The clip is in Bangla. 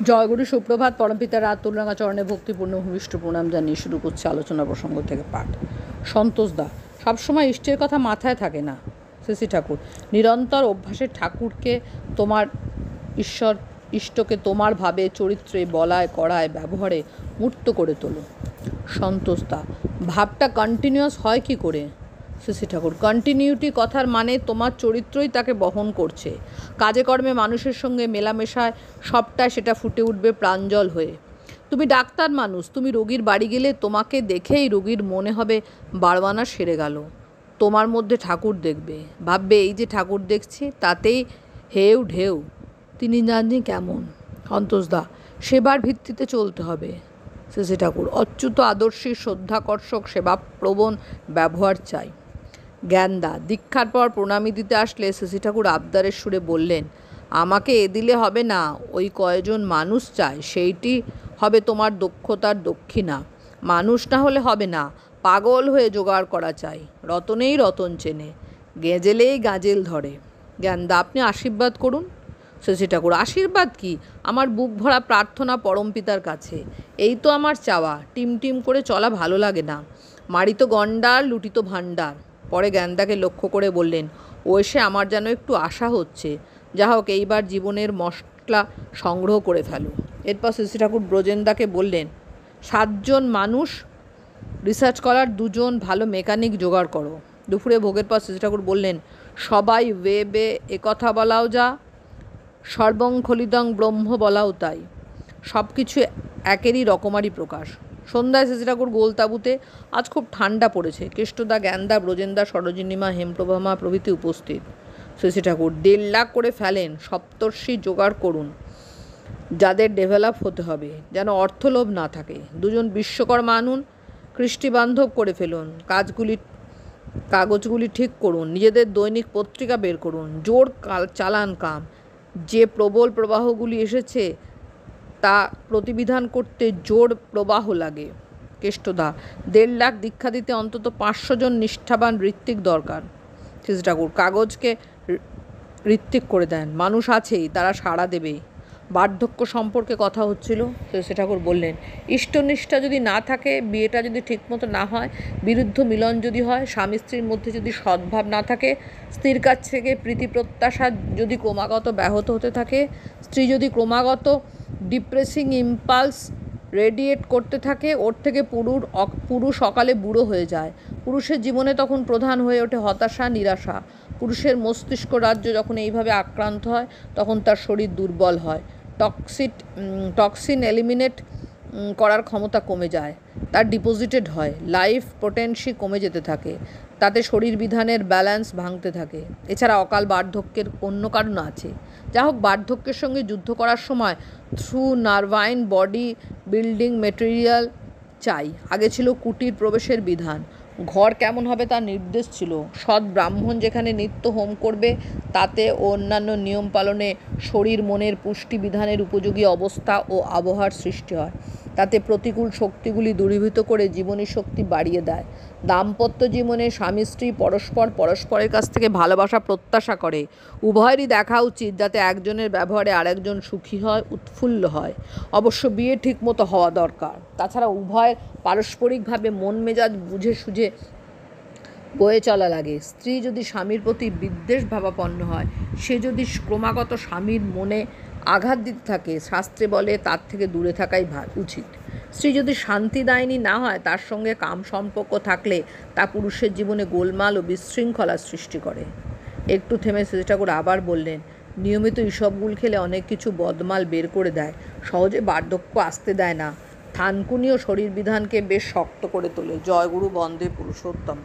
জয়গুরু সুপ্রভাত। পরমপিতা রাতুলরাঙা চরণে ভক্তিপূর্ণ ভূমিষ্ঠ প্রণাম জানিয়ে শুরু করছে আলোচনা প্রসঙ্গ থেকে পাঠ। সন্তোষ দা, সবসময় ইষ্টের কথা মাথায় থাকে না। শ্রী ঠাকুর, নিরন্তর অভ্যাসে ঠাকুরকে তোমার ইষ্টকে তোমার ভাবে, চরিত্রে, বলায়, করায়, ব্যবহারে মূর্ত করে তোলো। সন্তোষ দা, ভাবটা কন্টিনিউয়াস হয় কি করে? শ্রী ঠাকুর, কন্টিনিউটি কথার মানে তোমার চরিত্রই তাকে বহন করছে। কাজে কর্মে মানুষের সঙ্গে মেলামেশায় সবটাই সেটা ফুটে উঠবে প্রাঞ্জল হয়ে। তুমি ডাক্তার মানুষ, তুমি রোগীর বাড়ি গেলে তোমাকে দেখেই রোগীর মনে হবে বারবানা সেরে গেল। তোমার মধ্যে ঠাকুর দেখবে, ভাববে এই যে ঠাকুর দেখছি, তাতেই হেউ ঢেউ। তিনি জানি কেমন। সন্তোষ দা, সেবার ভিত্তিতে চলতে হবে। শ্রী ঠাকুর, অচ্যুত আদর্শী শ্রদ্ধাকর্ষক সেবাপ্রবণ ব্যবহার চাই। জ্ঞানদা, দীক্ষার পর প্রণামী দিতে আসলে শ্রী ঠাকুর আবদারের সুরে বললেন, আমাকে এ দিলে হবে না, ওই কয়জন মানুষ চায়, সেইটি হবে তোমার দক্ষতার দক্ষিণা। মানুষ না হলে হবে না, পাগল হয়ে জোগাড় করা চাই। রতনেই রতন চেনে, গেঁজেলেই গাজেল ধরে। জ্ঞানদা, আপনি আশীর্বাদ করুন। শ্রী ঠাকুর, আশীর্বাদ কি? আমার বুক ভরা প্রার্থনা পরমপিতার কাছে। এই তো আমার চাওয়া। টিম করে চলা ভালো লাগে না। মারিত গণ্ডার, লুটিত ভাণ্ডার। পরে জ্ঞানদাকে লক্ষ্য করে বললেন, ও এসে আমার যেন একটু আশা হচ্ছে। যা হোক, এইবার জীবনের মশলা সংগ্রহ করে ফেলো। এরপর শ্রী ঠাকুর ব্রজেন্দাকে বললেন, 7 জন মানুষ রিসার্চ করার 2 জন ভালো মেকানিক জোগাড় করো। দুপুরে ভোগের পর শ্রী ঠাকুর বললেন, সবাই ওয়েবে একথা বলাও যা, সর্বং খলিদং ব্রহ্ম বলাও তাই। সব কিছু একেরই রকমারি প্রকাশ। সন্ধ্যায় শ্রী ঠাকুর গোলতাবুতে। আজ খুব ঠান্ডা পড়েছে। কেষ্টদা, জ্ঞানদা, ব্রজেন্দা, সরোজিনীমা, হেমপ্রভামা প্রভৃতি উপস্থিত। শ্রী ঠাকুর, 1.5 লাখ করে ফেলেন, সপ্তর্ষি জোগাড় করুন, যাদের ডেভেলপ হতে হবে, যেন অর্থলোভ না থাকে। 2 জন বিশ্বকর্মা আনুন, কৃষ্টিবান্ধব করে ফেলুন, কাগজগুলি ঠিক করুন, নিজেদের দৈনিক পত্রিকা বের করুন, জোর চালান কাম। যে প্রবল প্রবাহগুলি এসেছে তা প্রতিবিধান করতে জোর প্রবাহ লাগে। কেষ্টদা, 1.5 লাখ দীক্ষা দিতে অন্তত 500 জন নিষ্ঠাবান ঋত্বিক দরকার। শ্রী ঠাকুর, কাগজকে ঋত্বিক করে দেন, মানুষ আছেই, তারা সাড়া দেবেই। বার্ধক্য সম্পর্কে কথা হচ্ছিল। শ্রী ঠাকুর বললেন, ইষ্টনিষ্ঠা যদি না থাকে, বিয়েটা যদি ঠিকমতো না হয়, বিরুদ্ধ মিলন যদি হয়, স্বামী স্ত্রীর মধ্যে যদি সদ্ভাব না থাকে, স্ত্রীর কাছ থেকে প্রীতি প্রত্যাশা যদি ক্রমাগত ব্যাহত হতে থাকে, স্ত্রী যদি ক্রমাগত ডিপ্রেসিং ইম্পালস রেডিয়েট করতে থাকে, ওর থেকে পুরুষ সকালে বুড়ো হয়ে যায়। পুরুষের জীবনে তখন প্রধান হয়ে ওঠে হতাশা, নিরাশা। পুরুষের মস্তিষ্ক রাজ্য যখন এইভাবে আক্রান্ত হয়, তখন তার শরীর দুর্বল হয়, টক্সিন এলিমিনেট করার ক্ষমতা কমে যায়, তার ডিপোজিটেড হয়, লাইফ পোটেন্সি কমে যেতে থাকে, তাতে শরীর বিধানের ব্যালেন্স ভাঙতে থাকে। এছাড়া অকাল বার্ধক্যের অন্য কারণ আছে। যা হোক, বার্ধক্যের সঙ্গে যুদ্ধ করার সময় থ্রু নার্ভাইন বডি বিল্ডিং মেটেরিয়াল চাই। আগে ছিল কুটির প্রবেশের বিধান, ঘর কেমন হবে তার নির্দেশ ছিল। সৎ ব্রাহ্মণ যেখানে নিত্য হোম করবে, তাতে ও অন্যান্য নিয়ম পালনে শরীর মনের পুষ্টি বিধানের উপযোগী অবস্থা ও আবহাওয়ার সৃষ্টি হয়। তাতে প্রতিকূল শক্তিগুলি দূরীভূত করে জীবনী শক্তি বাড়িয়ে দেয়। দাম্পত্য জীবনে স্বামী স্ত্রী পরস্পরের কাছ থেকে ভালোবাসা প্রত্যাশা করে। উভয়েরই দেখা উচিত যাতে একজনের ব্যবহারে আরেকজন সুখী হয়, উৎফুল্ল হয়। অবশ্য বিয়ে ঠিকমতো হওয়া দরকার। তাছাড়া উভয়ের পারস্পরিকভাবে মন মেজাজ বুঝে সুঝে বয়ে চলা লাগে। স্ত্রী যদি স্বামীর প্রতি বিদ্বেষ ভাবাপন্ন হয়, সে যদি ক্রমাগত স্বামীর মনে আঘাত দিতে থাকে, শাস্ত্রে বলে তার থেকে দূরে থাকাই উচিত। স্ত্রী যদি শান্তিদায়িনী না হয়, তার সঙ্গে কাম সম্পর্ক থাকলে তা পুরুষের জীবনে গোলমাল ও বিশৃঙ্খলার সৃষ্টি করে। একটু থেমে শ্রী ঠাকুর আবার বললেন, নিয়মিত ইসবগুল খেলে অনেক কিছু বদমাল বের করে দেয়, সহজে বার্ধক্য আসতে দেয় না। থানকুনি ও শরীর বিধানকে বেশ শক্ত করে তোলে। জয়গুরু বন্দে পুরুষোত্তম।